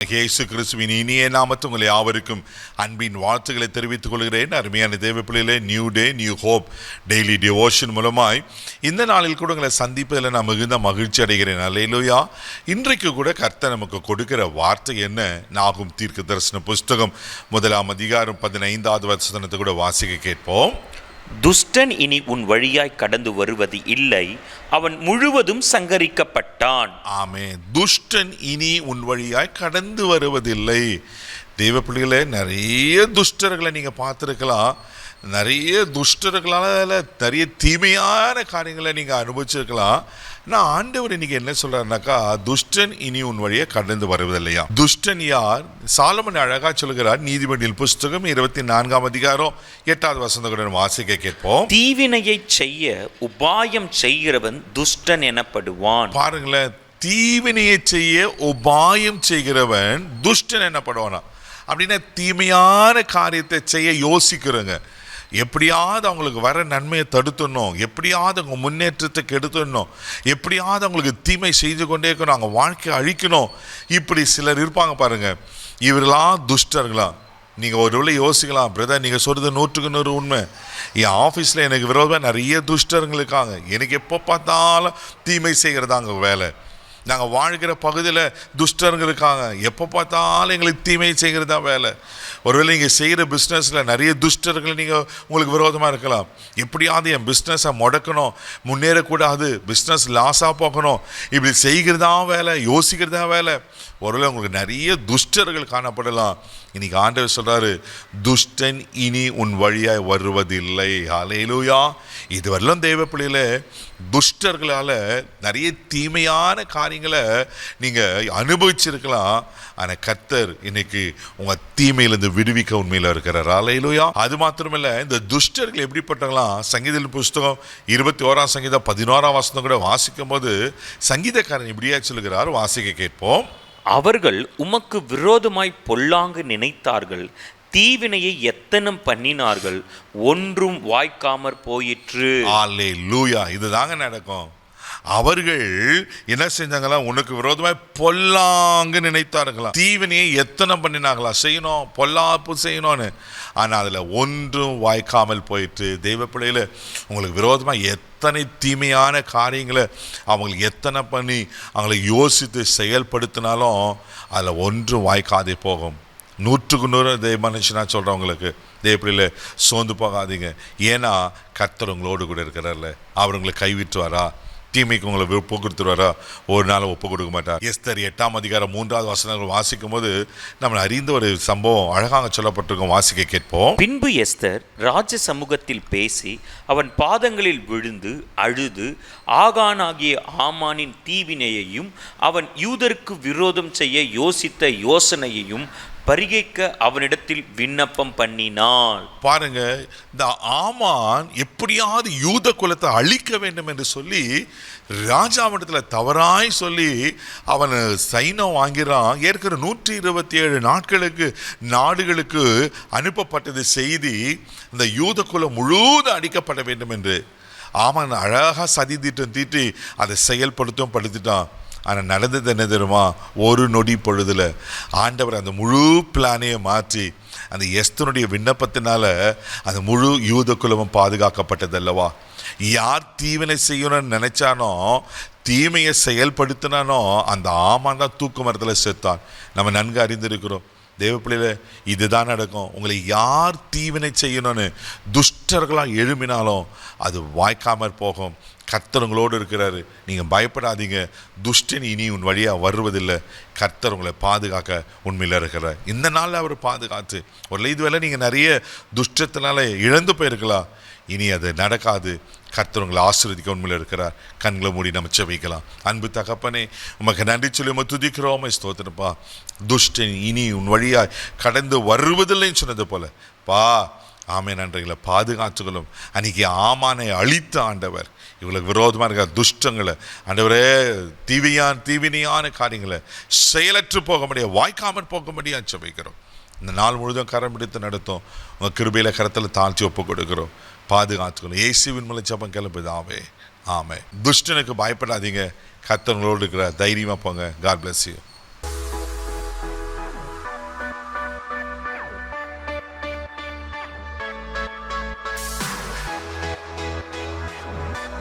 இயேசு கிறிஸ்துவின் இனிய நாமத்தில் உங்களை யாவருக்கும் அன்பின் வாழ்த்துக்களை தெரிவித்துக் கொள்கிறேன். அருமையான தேவ பிள்ளைகளே, new day new hope daily devotion மூலமாய் இந்த நாளில் கூட உங்களை சந்திப்பதில் நான் மிகுந்த மகிழ்ச்சி அடைகிறேன். அல்லேலூயா. இன்றைக்கு கூட கர்த்தர் நமக்கு கொடுக்கிற வார்த்தை என்ன? நாகும் தீர்க்க தரிசன புஸ்தகம் 1 அதிகாரம் 15வது வசனத்தை கூட வாசிக்க கேட்போம். துஷ்டன் இனி உன் வழியாய் கடந்து வருவது இல்லை, அவன் முழுவதும் சங்கரிக்கப்பட்டான். ஆமென். துஷ்டன் இனி உன் வழியாய் கடந்து வருவதில்லை. தேவ பிள்ளைகளே, நிறைய துஷ்டர்களை நீங்க பார்த்துருக்கலாம். நிறைய துஷ்டர்களால் நிறைய தீமையான காரியங்களை நீங்க அனுபவிச்சிருக்கலாம். நான் ஆண்டவர் இன்னைக்கு என்ன சொல்றாருனாக்கா, துஷ்டன் இனி உன் வழியை கடந்து வருவதில்லையா. துஷ்டன் யார்? சாலமன் அழகா சொல்கிறார். நீதிமொழியின் புஸ்தகம் 24 அதிகாரம் 8வது வசனத்துடன் வாசிக்க கேட்போம். தீவினையை செய்ய உபாயம் செய்கிறவன் துஷ்டன் எனப்படுவான். பாருங்களேன், தீவினையை செய்ய உபாயம் செய்கிறவன் துஷ்டன் எனப்படுவானா. அப்படின்னா தீமையான காரியத்தை செய்ய யோசிக்கிறவங்க, எப்படியாவது அவங்களுக்கு வர நன்மையை தடுத்துடணும், எப்படியாவது அவங்க முன்னேற்றத்தை கெடுத்துடணும், எப்படியாவது அவங்களுக்கு தீமை செய்து கொண்டே இருக்கணும், அவங்க வாழ்க்கையை அழிக்கணும். இப்படி சிலர் இருப்பாங்க பாருங்க. இவரெல்லாம் துஷ்டர்களா? நீங்கள் ஒரு வேளை யோசிக்கலாம், பிரதர் நீங்கள் சொல்கிறது 100க்கு 100 உண்மை. என் ஆஃபீஸில் எனக்கு விரோதமாக நிறைய துஷ்டர்கள் இருக்காங்க. எனக்கு எப்போ பார்த்தாலும் தீமை செய்கிறதாங்க வேலை. நாங்கள் வாழ்கிற பகுதியில் துஷ்டர்கள் இருக்காங்க, எப்போ பார்த்தாலும் எங்களுக்கு தீமை செய்கிறது தான் வேலை. ஒருவேளை நீங்கள் செய்கிற பிஸ்னஸில் நிறைய துஷ்டர்கள் நீங்கள் உங்களுக்கு விரோதமாக இருக்கலாம். எப்படியாவது என் பிஸ்னஸை முடக்கணும், முன்னேறக்கூடாது, பிஸ்னஸ் லாஸாக போகணும், இப்படி செய்கிறதா வேலை, யோசிக்கிறதா வேலை. ஒருவேளை உங்களுக்கு நிறைய துஷ்டர்கள் காணப்படலாம். இன்னைக்கு ஆண்டவர் சொல்கிறாரு, துஷ்டன் இனி உன் வழியாய் வருவதில்லை. ஹல்லேலூயா. இதுவரையிலும் தேவ பிள்ளைகளே, துஷ்டர்களால் நிறைய தீமையான காரியங்களை நீங்கள் அனுபவிச்சிருக்கலாம். ஆனால் கர்த்தர் இன்னைக்கு உங்கள் தீமையிலிருந்து விடுவிக்க உண்மையில் இருக்கிறார். ஹல்லேலூயா. அது மாத்திரமில்லை, இந்த துஷ்டர்கள் எப்படிப்பட்டவங்களாம்? சங்கீத புஸ்தகம் 21 சங்கீதம் 11 வசனம் கூட வாசிக்கும் போது சங்கீதக்காரன் இப்படியா சொல்லுகிறார், வாசிக்க கேட்போம். அவர்கள் உமக்கு விரோதமாய் பொல்லாங்கு நினைத்தார்கள், தீவினையை எத்தனம் பண்ணினார்கள், ஒன்றும் வாய்க்காமற் போயிற்று. அல்லேலூயா. இதுதாங்க நடக்கும். அவர்கள் என்ன செஞ்சாங்களா? உனக்கு விரோதமாய் பொல்லாங்கு நினைத்தார்களா, தீவினையை எத்தனை பண்ணினாங்களா, செய்யணும், பொல்லாப்பு செய்யணும்னு. ஆனால் அதில் ஒன்றும் வாய்க்காமல் போயிட்டு. தெய்வ பிள்ளைகளை, உங்களுக்கு விரோதமாக எத்தனை தீமையான காரியங்களை அவங்களுக்கு எத்தனை பண்ணி அவங்களை யோசித்து செயல்படுத்தினாலும் அதில் ஒன்றும் வாய்க்காதே போகும். 100க்கு 100 மனுஷனா சொல்கிறவங்களுக்கு தேவப்பிள்ளையில சோர்ந்து போகாதீங்க. ஏன்னா கர்த்தர் உங்களோடு கூட இருக்கிறார்ல. அவர் உங்களை கைவிட்டுவாரா? தீமைக்கு உங்களை போக்குடுத்துருவாரா? ஒரு நாள் ஒப்பு கொடுக்க மாட்டார். எஸ்தர் 8 அதிகாரம் 3வது வசனங்கள் வாசிக்கும் போது நம்ம அறிந்த ஒரு சம்பவம் அழகாக சொல்லப்பட்டிருக்கும். வாசிக்க கேட்போம். பின்பு எஸ்தர் ராஜ சமூகத்தில் பேசி அவன் பாதங்களில் விழுந்து அழுது ஆகானாகிய ஆமானின் தீவினையையும் அவன் யூதருக்கு விரோதம் செய்ய யோசித்த யோசனையையும் பரிகைக்க அவனிடத்தில் விண்ணப்பம் பண்ணினாள். பாருங்க, இந்த ஆமான் எப்படியாவது யூத குலத்தை அழிக்க வேண்டும் என்று சொல்லி ராஜாவிடத்தில் தவறாய் சொல்லி அவன் சைனம் வாங்கிறான். ஏற்கிற 127 நாட்களுக்கு நாடுகளுக்கு அனுப்பப்பட்டது செய்தி, இந்த யூத குலம் முழுவதும் அழிக்கப்பட வேண்டும் என்று. ஆமான் அழகாக சதி தீட்டம் தீட்டி அதை செயல்படுத்திட்டான். ஆனால் நடந்தது என்ன தெரியுமா? ஒரு நொடி பொழுதுல ஆண்டவர் அந்த முழு பிளானையை மாற்றி அந்த எஸ்தனுடைய விண்ணப்பத்தினால அந்த முழு யூத குலமும் பாதுகாக்கப்பட்டது அல்லவா. யார் தீவினை செய்யணும்னு நினைச்சானோ, தீமையை செயல்படுத்தினானோ, அந்த ஆமான் தான் தூக்கு மரத்தில் செத்தான். நம்ம நன்கு அறிந்திருக்கிறோம். தேவ பிள்ளையில, இதுதான் நடக்கும். உங்களை யார் தீவினை செய்யணும்னு துஷ்டர்களாக எழும்பினாலும் அது வாய்க்காமற் போகும். கர்த்தர் உங்களோடு இருக்கிறாரு. நீங்கள் பயப்படாதீங்க. துஷ்டன் இனி உன் வழியாக வருவதில்லை. கர்த்தர் உங்களை பாதுகாக்க உண்மையில் இருக்கிறார். இந்த நாளில் அவர் பாதுகாத்து ஒரு இதுவேளை நீங்கள் நிறைய துஷ்டத்தினால இழந்து போயிருக்கலாம். இனி அது நடக்காது. கர்த்தர் உங்களை ஆசீர்வதிக்க உண்மையில் இருக்கிறார். கண்களை மூடி நம்ம ஜெபிக்கலாம். அன்பு தகப்பனே, உமக்கு நன்றி சொல்லி உம்மை துதிக்கிறோம், ஸ்தோத்திரப்பா. துஷ்டன் இனி உன் வழியாய் கடந்து வருவதில்லைன்னு சொன்னது போல பா, ஆமே நன்றிகளை பாதுகாத்துகளும். அன்றைக்கி ஆமானை அழித்த ஆண்டவர் இவங்களுக்கு விரோதமாக இருக்கிற துஷ்டங்களை, ஆண்டவரே, தீவினையான காரியங்களை செயலற்று போக முடியாது, வாய்க்காமற் போக முடியாது ஜெபிக்கிறோம். இந்த நாள் முழுதும் கரம் பிடித்து நடத்தும். உங்கள் கிருபையில் கரத்தில் தாழ்த்தி ஒப்பு கொடுக்கிறோம். பாதுகாத்துக்கணும். இயேசுவின் மூலம் ஜெபம் கேளும். ஆமே. துஷ்டனுக்கு பயப்படாதீங்க. கர்த்தர் உங்களோடு இருக்கிற தைரியமாக போங்க. God bless you.